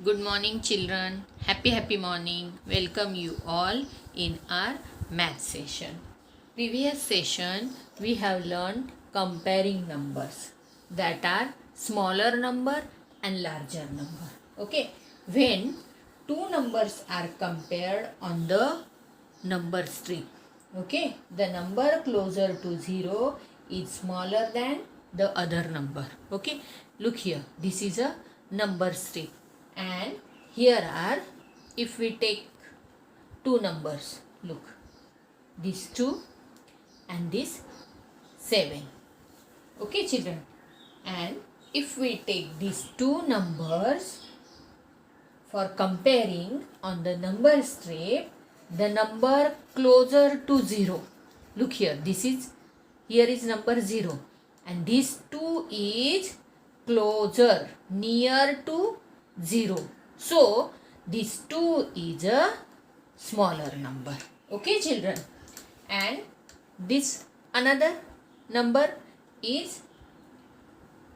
Good morning, children. Happy morning. Welcome you all in our math session. Previous session we have learned comparing numbers that are smaller number and larger number. Okay, when two numbers are compared on the number string, okay, the number closer to 0 is smaller than the other number. Okay, look here, this is a number string, and here are, if we take two numbers, look, this 2 and this 7. Okay, children, and if we take these two numbers for comparing on the number strip, the number closer to 0, look here, here is number 0 and this 2 is closer, near to 0. So this 2 is a smaller number. Okay, children, and this another number is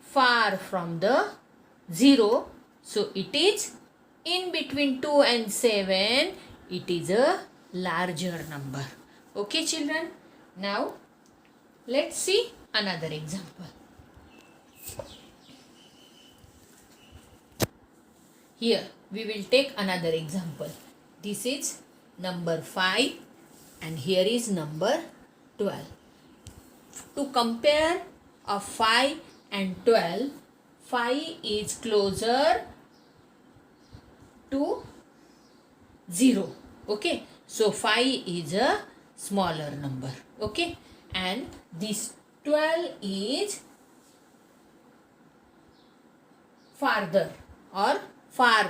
far from the 0, so it is in between 2 and 7, it is a larger number. Okay, children, now let's see another example. Here we will take another example. This is number 5 and here is number 12. To compare of 5 and 12, 5 is closer to 0. Okay, so 5 is a smaller number. Okay, and this 12 is farther or far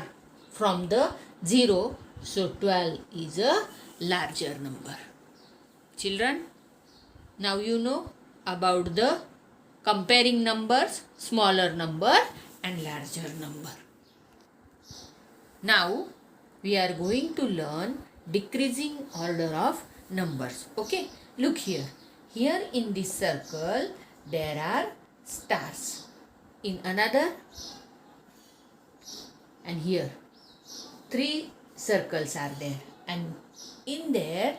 from the 0, so 12 is a larger number. Children, now you know about the comparing numbers, smaller number and larger number. Now we are going to learn decreasing order of numbers. Okay, look here. Here in this circle there are stars. In another, and here 3 circles are there, and in there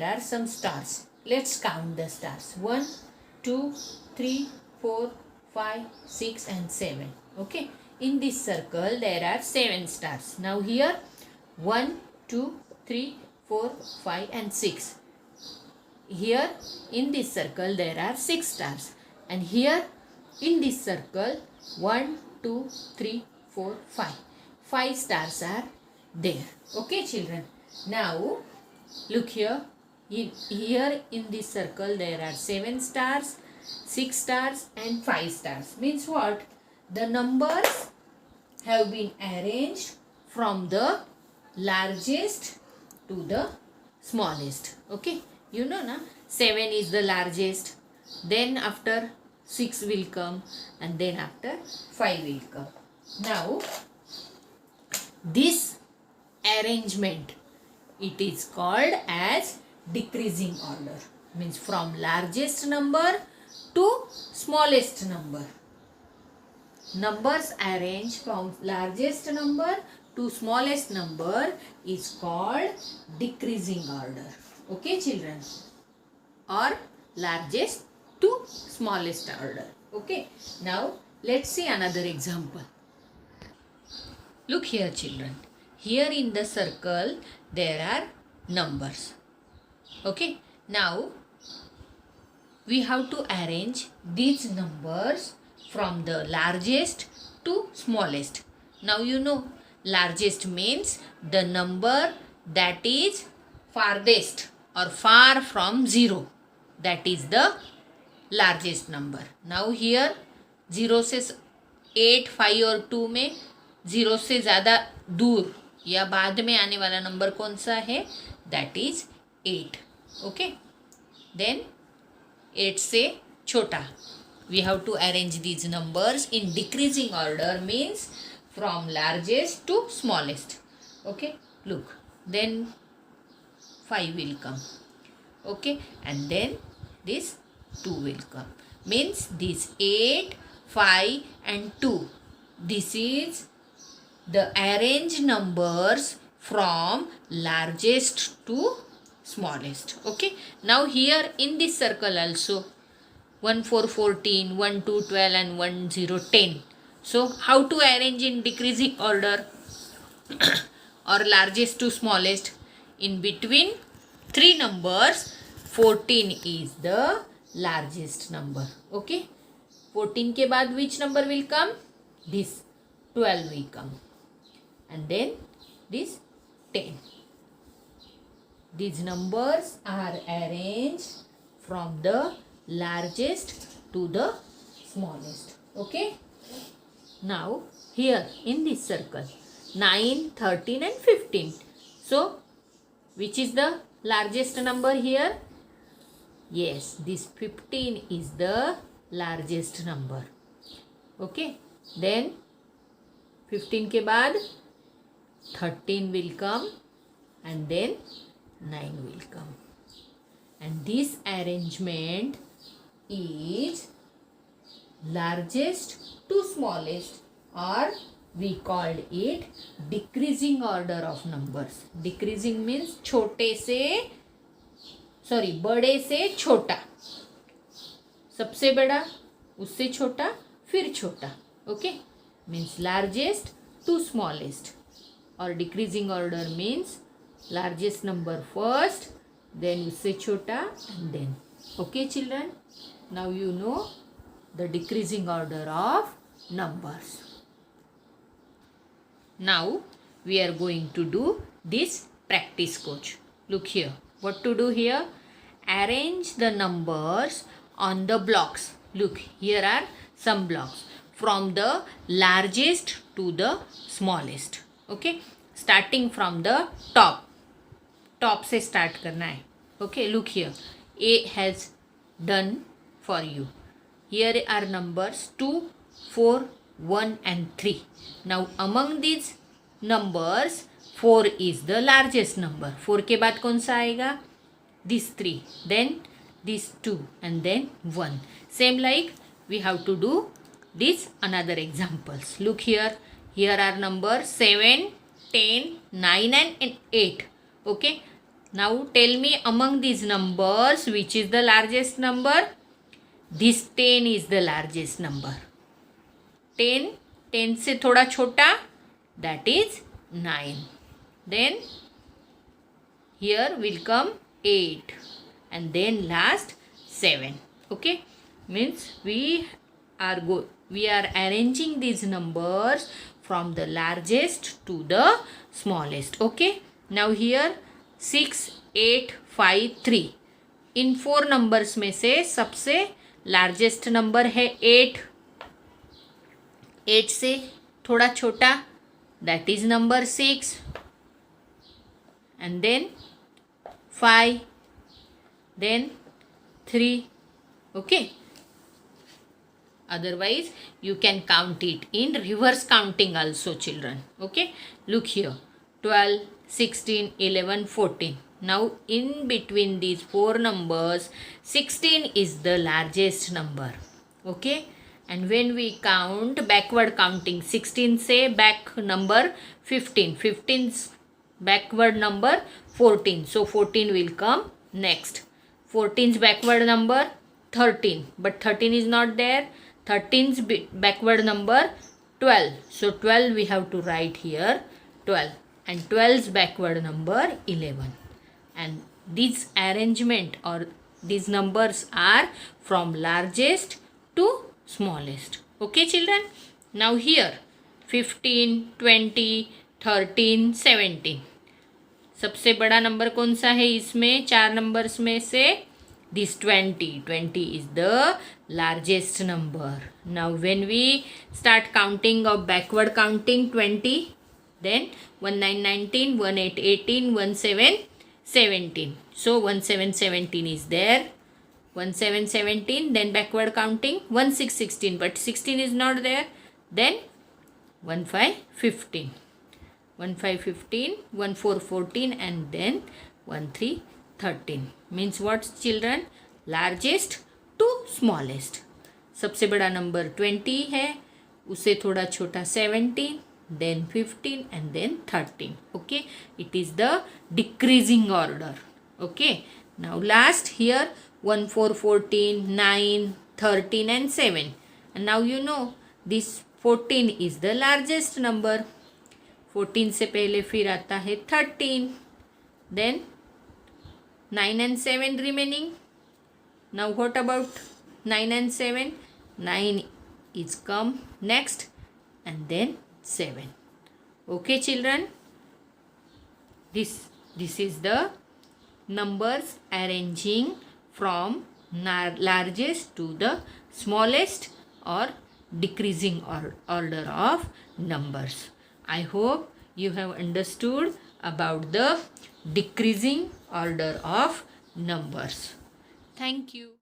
are some stars. Let's count the stars. 1, 2, 3, 4, 5, 6 and 7. Okay, in this circle there are 7 stars. Now here 1, 2, 3, 4, 5 and 6. Here in this circle there are 6 stars, and here in this circle 1, 2, 3, 4, 5. 5 stars are there. Okay, children, now look here. Here in this circle there are 7 stars, 6 stars and 5 stars. Means what? The numbers have been arranged from the largest to the smallest. Okay, you know na, 7 is the largest, then after 6 will come, and then after 5 will come. Now this arrangement, it is called as decreasing order. Means from largest number to smallest number. Numbers arranged from largest number to smallest number is called decreasing order. Okay, children, or largest to smallest order. Okay, now let's see another example. Look here, children. Here in the circle there are numbers. Okay, now we have to arrange these numbers from the largest to smallest. Now you know, largest means the number that is farthest or far from 0. That is the largest number. Now here 0 से 8, 5 और 2 में 0 से ज़्यादा दूर या बाद में आने वाला नंबर कौन सा है? That is 8. ओके, देन 8 से छोटा. We have to arrange these numbers in decreasing order, means from largest to smallest. Okay, look, then 5 will come. Okay, and then this 2 will come. Means this 8, 5 and 2. This is the arrange numbers from largest to smallest. Okay, now here in this circle also 1 4 14, 1 2 12 and 1 0 10. So how to arrange in decreasing order or largest to smallest? In between three numbers 14 is the largest number. Okay, 14 के बाद which number will come? This 12 will come, and then this 10. These numbers are arranged from the largest to the smallest. Okay, now here in this circle 9, 13 and 15. So which is the largest number here? Yes, this 15 is the largest number. Okay, then 15 के बाद 13 will come, and then 9 will come, and this arrangement is largest to smallest, or we called it decreasing order of numbers. Decreasing means बड़े से छोटा, सबसे बड़ा उससे छोटा फिर छोटा. Okay, means largest to smallest, or decreasing order means largest number first, then उससे छोटा, and then. Okay children, now you know the decreasing order of numbers. Now we are going to do this practice coach. Look here, what to do here? Arrange the numbers on the blocks. Look, here are some blocks from the largest to the smallest. Okay, starting from the top से start करना है. Okay, look here, A has done for you. Here are numbers 2, 4, 1 and 3. Now among these numbers 4 is the largest number. 4 के बाद कौन सा आएगा? These 3, then these 2 and then 1. Same like we have to do this another examples. Look here, here are numbers 7, 10, 9 and 8. Okay, now tell me among these numbers which is the largest number? This 10 is the largest number. 10 से थोड़ा छोटा, that is 9. Then here will come 8 and then last 7. Okay, means we are arranging these numbers from the largest to the smallest. Okay, now here 6, 8, 5, 3. In 4 numbers में से सबसे largest number है 8. 8 से थोड़ा छोटा, that is number 6, and then 5, then 3. Okay, otherwise you can count it in reverse counting also children. Okay, look here, 12, 16, 11, 14. Now in between these 4 numbers 16 is the largest number. Okay, and when we count backward counting, 16 से back number 15, 15's backward number 14, so 14 will come next. 14's backward number 13, but 13 is not there. 13's backward number 12, so 12 we have to write here 12, and 12's backward number 11. And this arrangement or these numbers are from largest to smallest. Okay children, now here 15, 20, 13, 17. सबसे बड़ा number कौन सा है इसमें 4 numbers में से? This 20 is the largest number. Now when we start counting of backward counting 20, then 19 19, 18 18, 17 17. So 17 17 is there. 17 17, then backward counting 16 16, but 16 is not there. Then 15 15. 15 15, 14 14 and then 13 13. Means what children? Largest to smallest. सबसे बड़ा number 20 है, उससे थोड़ा छोटा 17, then 15, and then 13. Okay, it is the decreasing order. Okay, now last here 1, 4, 14, 9, 13 and 7. And now you know this 14 is the largest number. 14 से पहले फिर आता है 13, then 9 and 7 remaining. Now what about 9 and 7? 9 is come next, and then 7. Okay children, this is the numbers arranging from largest to the smallest or decreasing order of numbers. I hope you have understood about the decreasing order of numbers. Thank you.